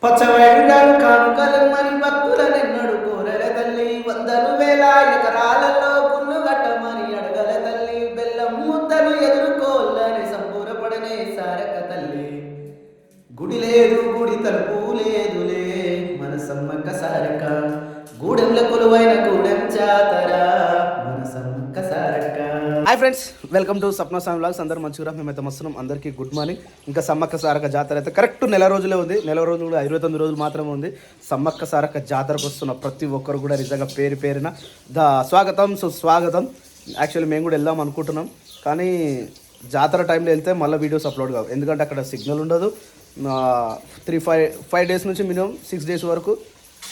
పచ్చవేండాలు కానుకలు మరి భక్తులనెన్నడు కోరల తల్లి వందలు వేల ఎకరాలలో పుల్లుగట్ట మరి అడగల తల్లి బెల్లం ముద్దలు ఎదుర్కోలని సంబూరపడనే సారక తల్లి గుడి లేదు గుడి తలుపు లేదులే మన సమ్మక్క సారక్క గూడెంల కొలువైన గూడెం జాతర మన Sammakka Sarakka. Hi friends, welcome to Sapna సామి వ్లాగ్స్. అందరూ మంచిగా మేమైతే వస్తున్నాం. అందరికీ గుడ్ మార్నింగ్. ఇంకా సమ్మక్క సారక్క జాతర అయితే కరెక్ట్ నెల రోజులే ఉంది. నెల రోజులు కూడా 29 రోజులు మాత్రమే ఉంది. సమ్మక్క సారక్క జాతరకు వస్తున్న ప్రతి ఒక్కరు కూడా నిజంగా పేరు పేరున స్వాగతం సుస్వాగతం. యాక్చువల్లీ మేము కూడా వెళ్దాం అనుకుంటున్నాం, కానీ జాతర టైంలో వెళ్తే మళ్ళీ వీడియోస్ అప్లోడ్ కావు. ఎందుకంటే అక్కడ సిగ్నల్ ఉండదు. 5 డేస్ నుంచి మినిమం 6 డేస్ వరకు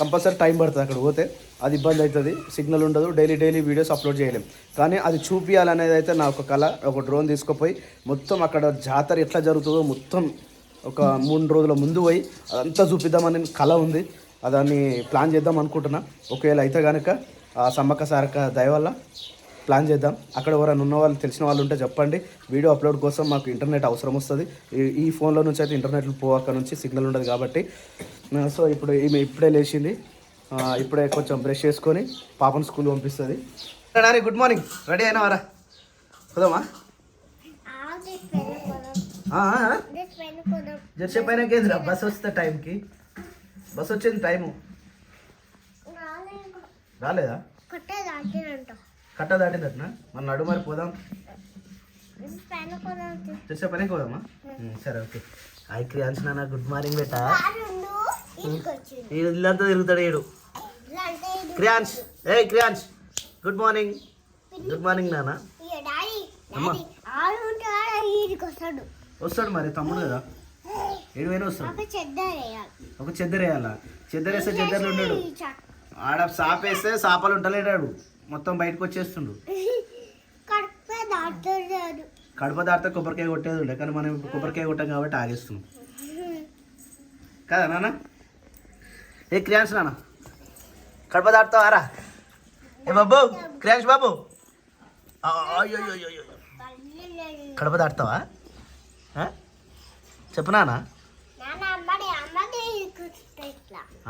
కంపల్సరీ టైం పడుతుంది. అక్కడ పోతే అది ఇబ్బంది అవుతుంది, సిగ్నల్ ఉండదు, డైలీ వీడియోస్ అప్లోడ్ చేయలేం. కానీ అది చూపించాలనేది అయితే నా ఒక కళ. ఒక డ్రోన్ తీసుకుపోయి మొత్తం అక్కడ జాతర ఎట్లా జరుగుతుందో మొత్తం ఒక 3 రోజుల ముందు పోయి అదంతా చూపిద్దామని కళ ఉంది. దాన్ని ప్లాన్ చేద్దాం అనుకుంటున్నా. ఒకవేళ అయితే కనుక ఆ సమ్మక్క సారక్క దయ వల్ల ప్లాన్ చేద్దాం. అక్కడ ఎవరైనా ఉన్న వాళ్ళు తెలిసిన వాళ్ళు ఉంటే చెప్పండి. వీడియో అప్లోడ్ కోసం మాకు ఇంటర్నెట్ అవసరం వస్తుంది. ఈ ఫోన్లో నుంచి అయితే ఇంటర్నెట్ పోక నుంచి సిగ్నల్ ఉండదు కాబట్టి. సో ఇప్పుడు ఈమె ఇప్పుడే లేచింది. ఇప్పుడే కొంచెం బ్రష్ చేసుకొని పాపను స్కూల్ పంపిస్తుంది. Good morning. రెడీ అయినా వారా? పోదామా? జర్సేపు అయినా కేంద్ర బస్ వస్తే టైంకి. బస్ వచ్చింది టైము రాలేదా? కట్ట దాటిందట్నా? మన నడు మరి పోదాం. చేసే పనే పోదామా? సరే ఓకే. హాయ్ క్రియాన్స్ నాన్న, గుడ్ మార్నింగ్ బేటా. ఇల్లంతా తిరుగుతాడు ఏడు. క్రియాన్స్, ఏ క్రియాన్స్, గుడ్ మార్నింగ్. గుడ్ మార్నింగ్ నాన్న. వస్తాడు మరి, తమ్ముడు కదా, ఏడువైనా వస్తాడు. ఒక చెద్దరు వేయాలా? చెద్దరు వేస్తే చెద్దర్లు ఉండడు. ఆడ సాపేస్తే సాపలు ఉంటలేడాడు, మొత్తం బయటకు వచ్చేస్తుండు. కడప దాటితే కొబ్బరికాయ కొట్టేది ఉండే, కానీ మనం కొబ్బరికాయ కొట్టాం కాబట్టి ఆగేస్తున్నాం కదా నాన్న. ఏ క్రియాన్స్ నాన్న, కడప దాటుతావారా? ఏ బాబు, క్రియాన్స్ బాబు, అయ్యో కడప దాటుతావా? చెప్పు నాన్న.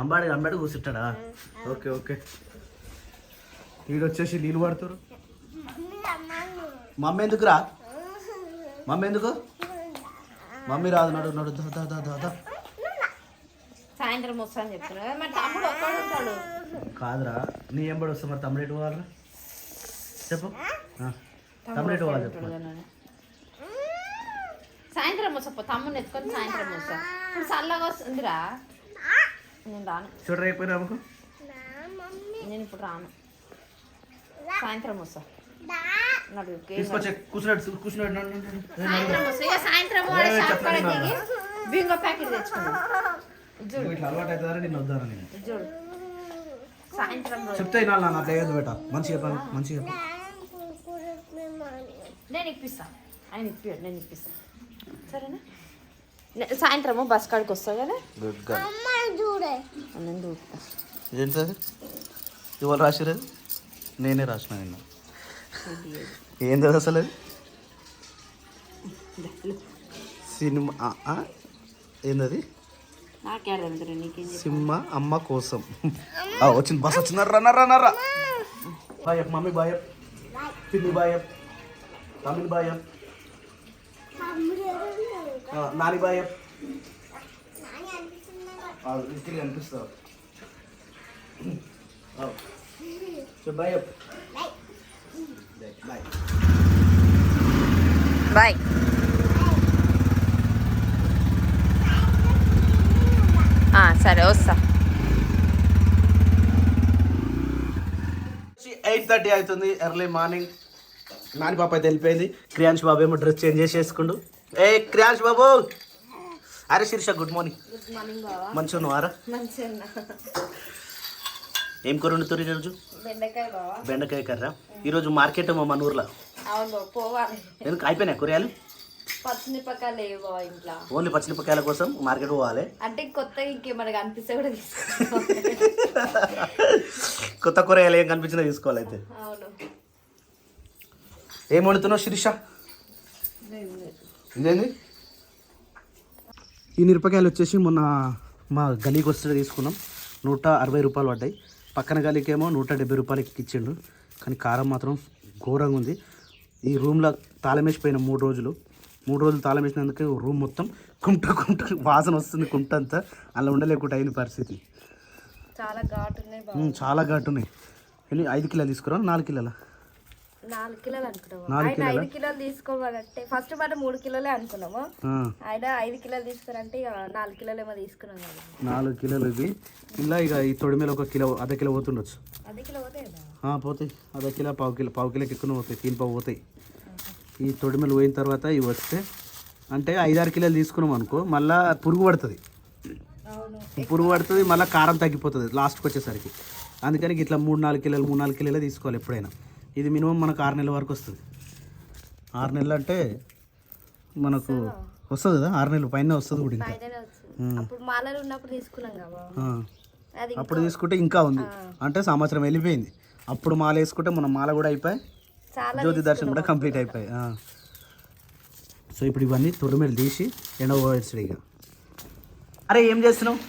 అంబాడి కూర్చుంటాడా? Okay okay. వీడు వచ్చేసి నీళ్ళు పడుతారు. మమ్మీ ఎందుకు రా? మమ్మీ ఎందుకు? మమ్మీ రాదు. నడు నడు దా. సాయంత్రం వస్తా అని చెప్తున్నా. మరి తమ్ముడు ఒక్కడు ఉంటాడు. కాదురా, నీ ఎంబడి వస్తా. మరి తమ్ముడు ఎటు పోవాలరా? చెప్పు. తమ్ముడు ఎటు పోవాలి చెప్పు. సాయంత్రం వస్తా. తమ్ముడిని ఎత్తుకొని సాయంత్రం వస్తా. ఇప్పుడు చల్లగా వస్తుందిరా. నేను రాను. చూడరా అయిపోయినా అమ్మకు. నేను ఇప్పుడు రాను, సాయంత్రం వస్తా. సాయంత్రం బింగో ప్యాకెట్ తెచ్చుకున్నాను. చూడు సాయంత్రం చెప్తే నాకేదో బేట. మంచిగా నేను ఇప్పిస్తాను. ఆయన ఇప్పాడు, నేను ఇప్పిస్తాను. సరేనా? సాయంత్రము బస్ కాడికి వస్తా కదా. నేను చూస్తా. ఏంటది ఇవాళ రాసిరది? నేనే రాసిన. నిన్న ఏంది అసలు? సినిమా ఏందది? సినిమా అమ్మ కోసం వచ్చింది. బస్ వచ్చింది. రన్నరా బాయ్. మమ్మీ బాయ్, పిన్ని బాయ్, తమ్మిని బాయ్, నాని బాయ్. ఇంటికి అనిపిస్తావు. Bye bye. సరే వస్తా. 8:30 అవుతుంది, ఎర్లీ మార్నింగ్. నాని పాప అయితే వెళ్ళిపోయింది. క్రియాన్స్ బాబు ఏమో డ్రెస్ చేంజ్ చేసేసుకుండు. ఏ క్రియాన్స్ బాబు, అరే శీర్ష, గుడ్ మార్నింగ్. మంచిగా ఉన్నావారా? ఏం కూర వండుతారు ఈరోజు? బెండకాయ కర్ర. ఈరోజు మార్కెట్ మన ఊర్లో. పోవాలి. ఎందుకు అయిపోయినాయి కూరగాయలు? పచ్చిమిరపకాయలు ఇంట్లో. ఓన్లీ పచ్చిమిరపకాయల కోసం మార్కెట్ పోవాలి. అంటే కొత్తగా ఇంకేమన్నా కనిపిస్తే కూడా కొత్త కూరగాయలు ఏం కనిపించినా తీసుకోవాలి. అయితే ఏం వండుతున్నావు శిరీష? ఇదేంది? ఈ మిరపకాయలు వచ్చేసి మొన్న మా గలీకి వస్తే తీసుకున్నాం 160 రూపాయలు పడ్డాయి. పక్కన గలీకేమో 170 రూపాయలకి ఇచ్చిండు. కానీ కారం మాత్రం ఘోరంగా ఉంది. ఈ రూమ్లో తాళం వేసిపోయిన 3 రోజులు తాళం వేసినందుకు రూమ్ మొత్తం కుంట వాసన వస్తుంది. కుంట అంతా అలా ఉండలేకుండా అయిన పరిస్థితి. చాలా ఘాటు ఉన్నాయి చాలా ఘాటు ఉన్నాయి. 5 కిలోలు తీసుకురా 4 కిలోల 4 కిలోలు అనుకున్నాము. 4 కిలోలు 5 కిలోలు తీసుకోవాలంటే ఫస్ట్ మనం 3 కిలోలే అనుకున్నాము. ఆయన 5 కిలోలు తీసుకురంటే ఇక 4 కిలోలు ఏమో తీసుకున్నాం. 4 కిలోలు ఇది. ఇలా ఇక ఈ తొడి మీద 1 కిలో అర్ధ కిలో పోతుండొచ్చు. అర్ధ కిలో పోతాయి పోతాయి. అర్ధ కిలో పావు కిలోకి ఎక్కువ పోతాయి. 3 పావు పోతాయి. ఈ తొడిమెలు పోయిన తర్వాత ఇవి వస్తే అంటే 5-6 కిలోలు తీసుకున్నాం అనుకో, మళ్ళీ పురుగు పడుతుంది. మళ్ళీ కారం తగ్గిపోతుంది లాస్ట్కి వచ్చేసరికి. అందుకని ఇట్లా 3-4 కిలోలే తీసుకోవాలి ఎప్పుడైనా. ఇది మినిమం మనకు 6 నెలల వరకు వస్తుంది. 6 నెలలు అంటే మనకు వస్తుంది కదా, 6 నెలలు పైన వస్తుంది కూడా. ఇంకా అప్పుడు తీసుకుంటే ఇంకా ఉంది అంటే సంవత్సరం వెళ్ళిపోయింది. అప్పుడు మాల వేసుకుంటే మన మాల కూడా అయిపోయి జ్యోతి దర్శనం కూడా కంప్లీట్ అయిపోయి. సో ఇప్పుడు ఇవన్నీ తొడిమెలు తీసి ఎండవేస్తాడు ఇక. అరే ఏం చేస్తున్నావు?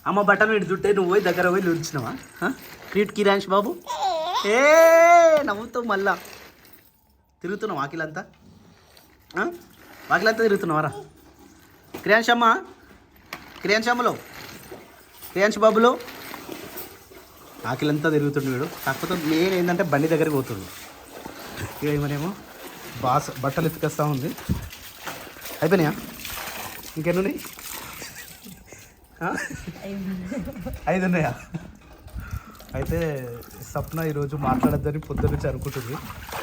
అమ్మ బట్టలు ఇటు చుట్టే నువ్వు పోయి దగ్గర పోయి నిలిచినావా? క్రీట్ కిరాంష్ బాబు నవ్వుతావు. మళ్ళా తిరుగుతున్నావు వాకిలంతా తిరుగుతున్నావారా? క్రియాంశ్ బాబులో ఆకిలంతా తిరుగుతుండు వీడు. కాకపోతే మెయిన్ ఏంటంటే బండి దగ్గరికి పోతుండు. ఇక ఏమనేమో బట్టలు ఎత్తుకొస్తా ఉంది. అయిపోయినాయా? ఇంకెన్నున్నాయి? 5 ఉన్నాయా? అయితే సప్న ఈరోజు మాట్లాడద్దని పొద్దున్న నుంచి అనుకుంటుంది.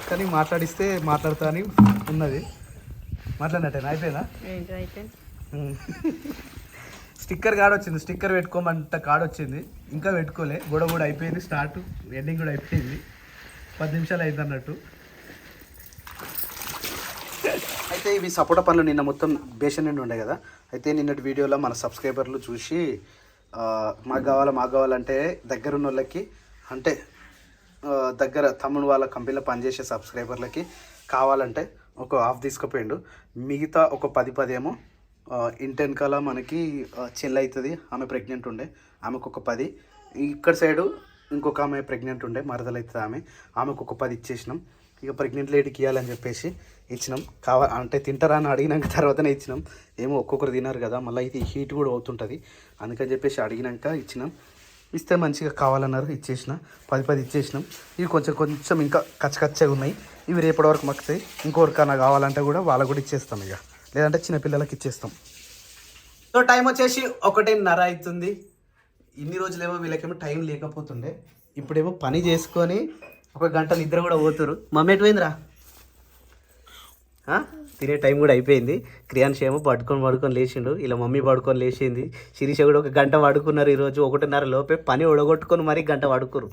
కానీ మాట్లాడిస్తే మాట్లాడతా అని ఉన్నది. మాట్లాడినట్టేనా? అయిపోయిందా? స్టిక్కర్ కార్డ్ వచ్చింది. స్టిక్కర్ పెట్టుకోమంట కార్డ్ వచ్చింది. ఇంకా పెట్టుకోలే. గొడవ అయిపోయింది. స్టార్ట్ ఎండింగ్ కూడా అయిపోయింది. 10 నిమిషాలు అయింది అన్నట్టు. అయితే ఇవి సపోటా పండ్లు నిన్న మొత్తం బేషన్ నిండి ఉండే కదా. అయితే నిన్నటి వీడియోలో మన సబ్స్క్రైబర్లు చూసి మాకు కావాలంటే దగ్గరున్న వాళ్ళకి అంటే దగ్గర తమ్ముడు వాళ్ళ కంపెనీలో పనిచేసే సబ్స్క్రైబర్లకి కావాలంటే ఒక హాఫ్ తీసుకుపోయిండు. మిగతా ఒక 10 ఏమో ఇంటి వెనకాల మనకి చెల్లి అవుతుంది, ఆమె ప్రెగ్నెంట్ ఉండే, ఆమెకు ఒక 10. ఇక్కడ సైడు ఇంకొక ఆమె ప్రెగ్నెంట్ ఉండే, మరదలు అవుతుంది ఆమెకు ఒక 10 ఇచ్చేసినాం. ఇక ప్రెగ్నెంట్ లేడీకి ఇవ్వాలని చెప్పేసి ఇచ్చినాం. అంటే తింటారా అని అడిగినాక తర్వాతనే ఇచ్చినాం. ఏమో ఒక్కొక్కరు తినారు కదా, మళ్ళీ ఇది హీట్ కూడా అవుతుంటుంది. అందుకని చెప్పేసి అడిగినాక ఇచ్చినాం. ఇస్తే మంచిగా కావాలన్నారు, ఇచ్చేసిన 10 ఇచ్చేసినాం. ఇవి కొంచెం ఇంకా కచ్చగా ఉన్నాయి. ఇవి రేపటి వరకు మక్కుతాయి. ఇంకొకరికన్నా కావాలంటే కూడా వాళ్ళకు కూడా ఇచ్చేస్తాం. ఇక లేదంటే చిన్నపిల్లలకి ఇచ్చేస్తాం. సో టైం వచ్చేసి 1:30 అవుతుంది. ఇన్ని రోజులేమో వీళ్ళకేమో టైం లేకపోతుండే. ఇప్పుడేమో పని చేసుకొని 1 గంట నిద్ర కూడా పోతురు. మమ్మీ ఎటు పోయిందిరా? తినే టైం కూడా అయిపోయింది. క్రియాన్ష్ ఏమో పడుకొని లేచిండు. ఇలా మమ్మీ పడుకొని లేచింది. శిరీష కూడా 1 గంట పడుకున్నారు. ఈరోజు 1:30 లోపే పని ఒడగొట్టుకొని మరీ 1 గంట పడుకురు.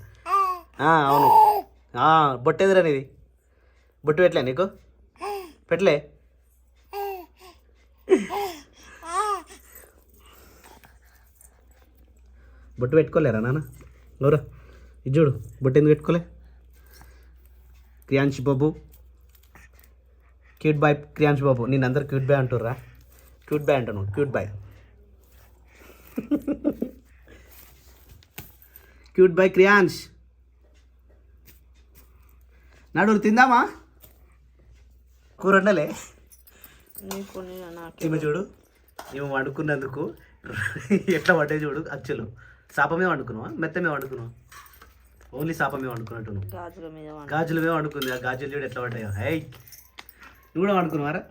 అవును. బొట్టేదిరా నీది? బొట్టు పెట్టలే నీకు? పెట్టలే? బొట్టు పెట్టుకోలేరా నాన్న? ఎవరా ఇది చూడు, బొట్టు ఎందుకు పెట్టుకోలే? క్రియాన్ష్ బాబు, క్యూట్ బాయ్ క్రియాన్ష్ బాబు. నేను అందరు క్యూట్ బాయ్ అంటుర్రా? క్యూట్ బాయ్ అంటాను, cute boy. Cute boy Kriyansh. నడురు తిందామా? కూర వండలే? ఈమె చూడు, ఈమె వండుకున్నందుకు ఎట్లా పడ్డాయి చూడు. అచ్చులు సాపమే వండుకున్నావా, మెత్తమే వండుకున్నావా? ఓన్లీ సాపమే వండుకున్నట్టు. గాజుల మీద వండుకుంది. ఆ గాజులు చూడు ఎట్లా పడ్డాయో. హై, నువ్వు కూడా వండుకున్నావారా?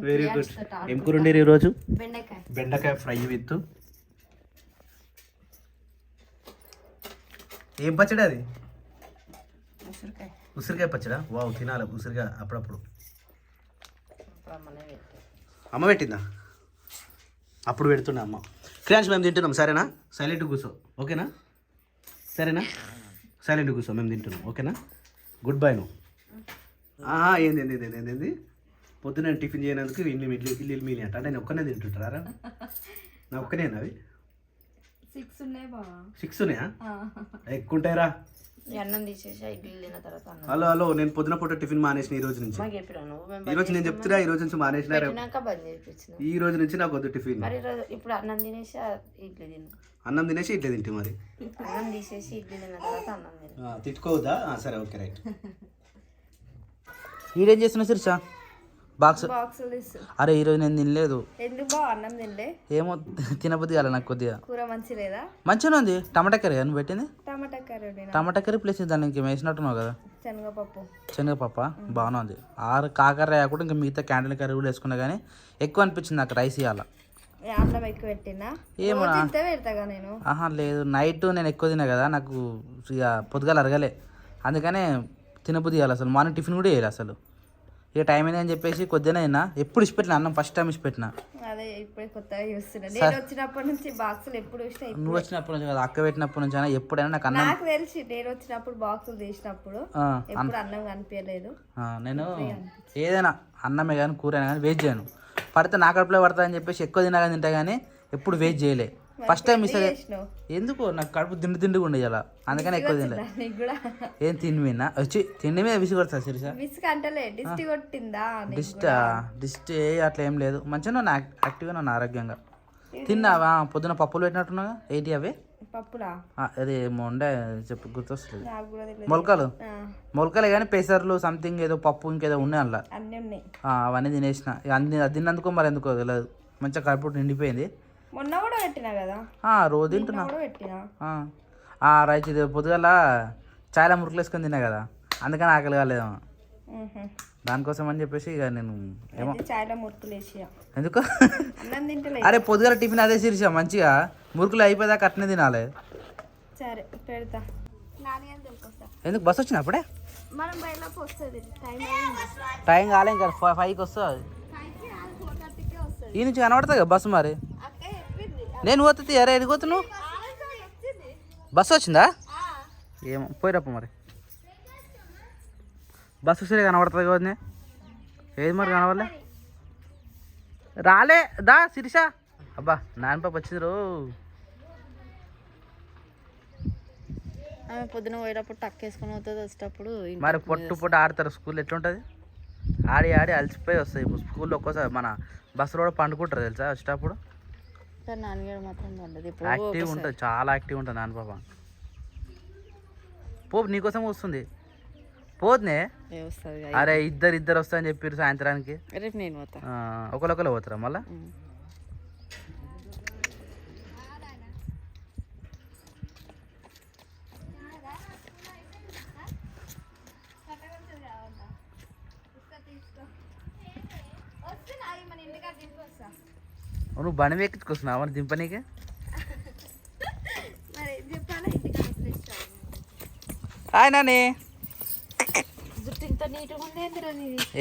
Very good. ఏం కూర ఉండేది ఈరోజు? బెండకాయ ఫ్రై విత్ ఏం పచ్చడి అది? ఉసిరికాయ పచ్చడా? వావ్, తినాలి ఉసిరికాయ అప్పుడప్పుడు. అమ్మ పెట్టిందా? అప్పుడు పెడుతుండే అమ్మ. క్రియాన్స్ మేము తింటున్నాం, సరేనా? సైలెంట్ కూర్చో, ఓకేనా? సరేనా? సైలెంట్ కూర్చో, మేము తింటున్నాం, ఓకేనా? Good bye. నువ్వు ఏంది పొద్దున టిఫిన్ చేయనందుకు ఇల్లు మీలి అంట. నేను ఒక్కనే తింటుంటారా? నా ఒక్కనేనా అవి? 6 ఉన్నాయి బావా. 6 ఉన్నాయా? ఎక్కువ ఉంటాయిరా. అన్నం తీసేసి ఇడ్లీ తిన్న తర్వాత అన్నం హలో హలో, నేను పొద్దున పూట టిఫిన్ మానేసిన ఈ రోజు నుంచి. మాకు చెప్పినావు నువ్వు. మేము ఈ రోజు నేను చెప్తున్నా, ఈ రోజు నుంచి మానేసిన. తిన్నాక బంద్ చేయించిన. ఈ రోజు నుంచి నాకు వద్దు టిఫిన్. మరి ఇప్పుడు అన్నం తినేసి ఇడ్లీ తిన్నా. అన్నం తినేసి ఇడ్లీ తింటే మరి అన్నం తీసేసి ఇడ్లీ తిన్న తర్వాత అన్నం తిన్నా. తిట్టుకోవద్దా? సరే ఓకే రైట్. ఈడేం చేస్తున్నా శిరీష? బాక్స్. బాక్సులు తీసు. అరే ఈరోజు నేను తినలేదు. ఎందుకు బావ అన్నం తినలే? ఏమో తినబుద్ధి కాలే నాకు కొద్దిగా. కూర మంచి లేదా? మంచిగా ఉంది. టమాటా కర్రీ నువ్వు పెట్టింది? టమాటా కర్రీ. టమాటా కర్రీ ప్లస్ దాన్ని ఇంకేం వేసినట్టున్నావు కదా? శనగపప్పు. శనగపప్ప బాగానే ఉంది. కాకర్రీ కూడా ఇంకా మిగతా క్యాంటీన్ కర్రీ కూడా వేసుకున్నా కానీ ఎక్కువ అనిపించింది నాకు రైస్ ఇవ్వాల. అన్నం ఎక్కువ పెట్టినా ఏమో పెడతాగా నేను. ఆహా లేదు, నైట్ నేను ఎక్కువ తిన్నా కదా, నాకు ఇక పొద్దుగాల అరగలే, అందుకనే తినబుద్ధి ఇవ్వాలి. అసలు మార్నింగ్ టిఫిన్ కూడా వేయాలి అసలు. ఇక టైం అయింది అని చెప్పేసి కొద్దిగా తిన్నా. ఎప్పుడు ఇచ్చిపెట్టిన అన్నం, ఫస్ట్ టైం ఇచ్చిపెట్టిన. అదే ఇప్పుడే కొత్తగా చూస్తున్నా. నేను వచ్చినప్పటి నుంచి బాక్సులు ఎప్పుడు చూసినా. నువ్వు వచ్చినప్పటి నుంచి కదా, అక్క పెట్టినప్పటి నుంచి అయినా ఎప్పుడైనా నాకు అన్నం. నాకు తెలిసి నేను వచ్చినప్పుడు బాక్సులు తీసినప్పుడు ఎప్పుడు అన్నం కనిపించలేదు. నేను ఏదైనా అన్నమే కానీ కూర అయినా కానీ వేస్ట్ చేయను. పడితే నా కడుపులో పడతా అని చెప్పేసి ఎక్కువ తినా కానీ తింటా కానీ ఎప్పుడు వేస్ట్ చేయలే. ఫస్ట్ టైం మిస్ ఎందుకు నాకు కడుపు తిండిగా ఉండేది అలా, అందుకని ఎక్కువ తినలే. ఏం తిండినా వచ్చి తిండి మీద విసి కొడతా శిరీష. డిస్ట్ అట్లా ఏం లేదు, మంచిగా ఉన్నా, యాక్టివ్గా ఉన్నా, ఆరోగ్యంగా. తిన్నావా? పొద్దున పప్పులు పెట్టినట్టున్నాగా, ఏంటి అవి? అదే ఉండే చెప్పు, గుర్తొస్తుంది. మొలకలే కానీ పెసర్లు సంథింగ్ ఏదో పప్పు ఇంకేదో ఉన్నాయి అలా, అవన్నీ తినేసిన. అది తిన్నందుకో మరి ఎందుకో తెలియదు, మంచిగా కడుపు నిండిపోయింది. మొన్న కూడా పెట్టినా కదా, రోజు తింటున్నా. రైట్, ఇది పొద్దుగల చాలా మురుకులు వేసుకొని తిన్నా కదా, అందుకని ఆకలి కాలేదేమో, దానికోసం అని చెప్పేసి ఇక నేను ఏమో చాలా మురుకులు వేసి. ఎందుకు? అరే పొద్దుగల టిఫిన్ అదే శిరీష, మంచిగా మురుకులు అయిపోయాక అట్నే తినాలి. సరే పెడతా. ఎందుకు? బస్ వచ్చిన అప్పుడే మనం బయటలోకి వస్తుంది. టైం కాలే, ఇంకా 5కి వస్తుంది. ఈ నుంచి కనబడుతుంది కదా బస్సు. మరి నేను పోతుంది. అరే ఎది పోతు నువ్వు? బస్సు వచ్చిందా? ఏమో పోయిరప్ప మరి. బస్సు సరే కనబడుతుంది కదా, ఏది మరి కనబడలే. రాలే దా శిరీష. అబ్బా నాన్న పాప వచ్చింది రో. పొద్దున పోయేటప్పుడు టక్ వేసుకొని అవుతుంది, వచ్చేటప్పుడు మరి పొట్టు ఆడతారు. స్కూల్ ఎట్లుంటుంది? ఆడి ఆడి అలసిపోయి వస్తాయి. స్కూల్లో ఒక్కోసారి మన బస్సులో కూడా పండుకుంటారు తెలుసా వచ్చేటప్పుడు. నాన్నగారు మాత్రం ఉండదు, యాక్టివ్ ఉంటుంది, చాలా యాక్టివ్ ఉంటుంది నాన్న పాప. పోపు నీకోసం వస్తుంది, పోతునే. అరే ఇద్దరు వస్తాయని చెప్పారు సాయంత్రానికి. రేపు నేను పోతా. ఒకరు పోతారా మళ్ళా? నువ్వు బండి ఎక్కించుకొస్తున్నావు దింపనీకి? హాయ్ నాని.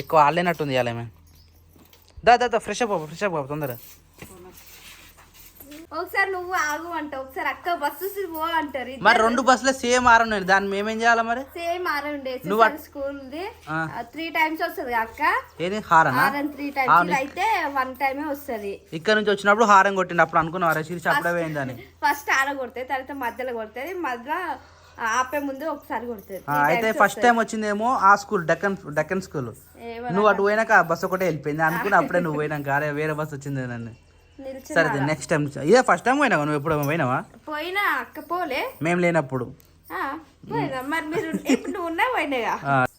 ఎక్కువ ఆడలేనట్టుంది ఇవాళ. మేము దా ఫ్రెష్ అప్ తొందరగా. ఒకసారి నువ్వు ఆగు అంట, ఒకసారి అక్క బస్సు పో అంటారు. మరి 2 బస్సులు సేమ్ ఆరండి, దాన్ని మేమేం చేయాలి మరి? సేమ్ ఆరండి. స్కూల్ 3 టైమ్స్ వస్తుంది అక్క. ఏది హారం 3 టైమ్స్ అయితే 1 టైమే వస్తుంది. ఇక్కడ నుంచి వచ్చినప్పుడు హారం కొట్టింది, అప్పుడు అనుకున్నావు శిరీష అప్పుడే పోయిందని. ఫస్ట్ ఆడ కొడుతుంది, తర్వాత మధ్యలో కొడుతుంది, మధ్యలో ఆపే ముందు ఒకసారి కొడుతుంది. అయితే ఫస్ట్ టైం వచ్చిందేమో ఆ స్కూల్ డెక్కన్ స్కూల్. నువ్వు అటు పోయినాక ఆ బస్సు ఒకటే వెళ్ళిపోయింది అనుకుని, అప్పుడే నువ్వు పోయినాక అరే వేరే బస్సు వచ్చింది నన్ను. సరే నెక్స్ట్ టైం. ఇదే ఫస్ట్ టైం పోయినావా నువ్వు? ఎప్పుడు పోయినావా? పోయినా అక్క, పోలే మేము లేనప్పుడు. మరి మీరు ఇప్పుడు నువ్వు ఉన్నా పోయినాగా.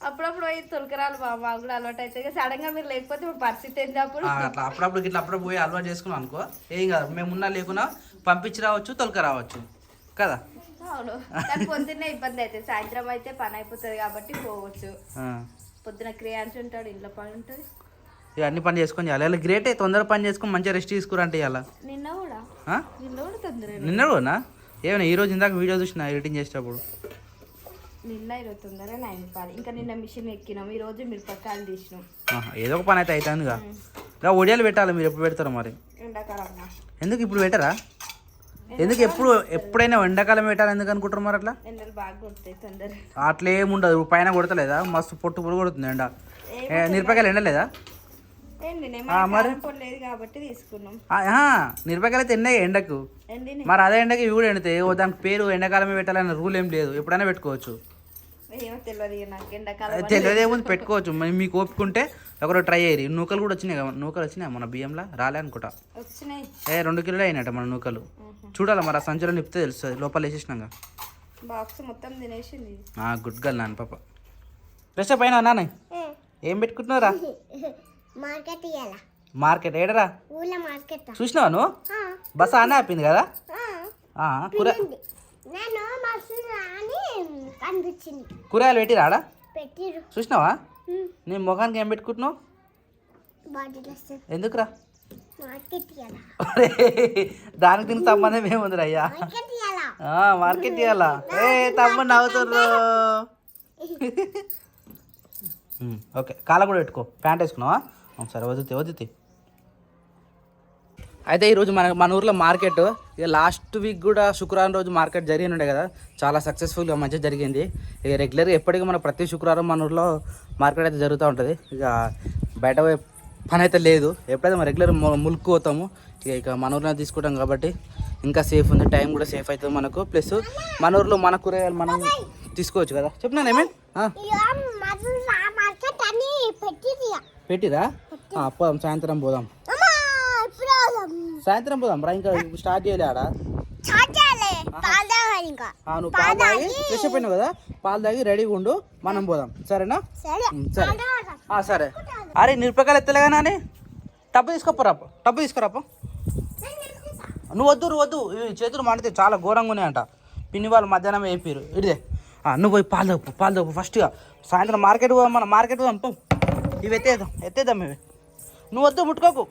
అప్పుడప్పుడు పోయి తొలకరాలు మాకు కూడా అలవాటు అయితే. సడన్ గా మీరు లేకపోతే పరిస్థితి ఏంటి అప్పుడు? అప్పుడప్పుడు ఇట్లా అప్పుడు పోయి అలవాటు చేసుకున్నాం అనుకో, ఏం కాదు. మేము ఉన్నా లేకున్నా పంపించి రావచ్చు, తొలక రావచ్చు కదా. అవును, కానీ పొద్దున్నే ఇబ్బంది అయితే, సాయంత్రం అయితే పని అయిపోతుంది కాబట్టి పోవచ్చు. పొద్దున క్రియాన్స్ ఉంటాడు, ఇంట్లో పని ఉంటుంది, ఇక అన్ని పని చేసుకొని చేయాలి. ఇలా గ్రేట్, తొందరగా పని చేసుకొని మంచిగా రెస్ట్ తీసుకురంటే ఇవాళ. నిన్న కూడా కూడా ఏమైనా ఈ రోజు ఇందాక వీడియో చూసిన ఎడిటింగ్ చేసేటప్పుడు. నిన్న ఈరోజు తొందరగా 9 పాలి. ఇంకా నిన్న మిషన్ ఎక్కినాం, ఈ రోజు మిరపకాయలు తీసినాం. ఏదో ఒక పని అయితే అవుతుందిగా. ఇంకా ఒడియాలు పెట్టాలి. మీరు ఎప్పుడు పెడతారు మరి? ఎండాకాలం. ఎందుకు ఇప్పుడు పెట్టరా? ఎందుకు ఎప్పుడైనా ఎండాకాలం పెట్టాలి ఎందుకు అనుకుంటారు మరి? అట్లా ఎండలు బాగా కొడతాయి తొందర. అట్లా ఏముండదు, పైన కొడతలేదా? మస్తు పొట్టు కొడుతుంది ఎండ. మిరపకాయలు ఎండలేదా మరి? కాబట్టి తీసుకున్నాం. మిరపకాయలు అయితే ఎండకు ఎండిని మరి అదే ఎండకి ఇవి కూడా ఎండితే దానికి పేరు ఎండాకాలమే పెట్టాలనే రూల్ ఏం లేదు, ఎప్పుడైనా పెట్టుకోవచ్చు. ఏమో తెలియదు ఇక నాకు ఎండాకాలం తెలియదేముంది, పెట్టుకోవచ్చు. మీకు ఓపుకుంటే ఒకరు ట్రై అయ్యి. నూకలు కూడా వచ్చినాయి కదా, నూకలు వచ్చినాయి మన బియ్యంలో రాలే అనుకుంటా. వచ్చినాయి 2 కిలోలు అయినట్ట మన నూకలు. చూడాలి మరి ఆ సంచులో నిప్పితే తెలుస్తుంది, లోపల వేసేసినాక. బాక్స్ మొత్తం తినేసింది. గుడ్ గర్ల్ నాన్న పాప. ఫ్రెష్ అప్ అయినా నాన్న, ఏం పెట్టుకుంటున్నారా? మార్కెట్ ఇయ్యాల మార్కెట్ ఏడరా ఊళ్ళో మార్కెట్ చూసినావా నువ్వు? బస్ ఆనే ఆపింది కదా. నేను మస్తు అని కనిపించింది. కూరగాయలు పెట్టిరా ఆడ పెట్టిరు చూసినావా? నీ ముఖానికి ఏం పెట్టుకుంటున్నావు? బాటిల్ వస్తుంది ఎందుకురా? మార్కెట్ ఇయ్యాల దానికి దీనికి సంబంధం ఏముందిరా అయ్యా? మార్కెట్ ఇయ్యాల మార్కెట్ ఇవ్వాలా? తమ్ముడు నవ్వుతుర్రు. ఓకే, కాళ్ళ కూడా పెట్టుకో. ప్యాంట్ వేసుకున్నావా? సరే వదితే. అయితే ఈరోజు మన ఊర్లో మార్కెట్ ఇక లాస్ట్ వీక్ కూడా శుక్రవారం రోజు మార్కెట్ జరిగి ఉండే కదా, చాలా సక్సెస్ఫుల్గా మంచిగా జరిగింది. ఇక రెగ్యులర్గా ఎప్పటికీ మన ప్రతి శుక్రవారం మన ఊర్లో మార్కెట్ అయితే జరుగుతూ ఉంటుంది. ఇక బయట పని అయితే లేదు, ఎప్పుడైతే మనం రెగ్యులర్ ములుక్కు పోతాము. ఇక మన ఊర్లో తీసుకుంటాం కాబట్టి ఇంకా సేఫ్ ఉంది, టైం కూడా సేఫ్ అవుతుంది మనకు. ప్లస్ మన ఊర్లో మన కూరగాయలు మనం తీసుకోవచ్చు కదా. చెప్పినాను ఏమేమి మార్కెట్ అని పెట్టిరా? పోదాం, సాయంత్రం పోదాం. సాయంత్రం పోదాం రా, ఇంకా స్టార్ట్ చేయలే ఆడ. నువ్వు పాలు తాగి ఫ్రెష్ అయిపోయినావు కదా, పాలు తాగి రెడీగా ఉండు, మనం పోదాం. సరేనా? సరే. సరే. అరే మిరపకాయలు ఎత్తలేగా నాని, టబ్బు తీసుకురాపో. నువ్వు వద్దు, చేతులు మండితే చాలా ఘోరంగా ఉన్నాయంట. పిన్ని వాళ్ళు మధ్యాహ్నం వేపారు. ఇదే నువ్వు పోయి పాలు తప్పు ఫస్ట్గా. సాయంత్రం మార్కెట్ పోదాం, మనం మార్కెట్ పోదాం. ఇవి ఎత్తేద్దాం ఇవి. నువ్వు వద్దు, ముట్టుకోకు.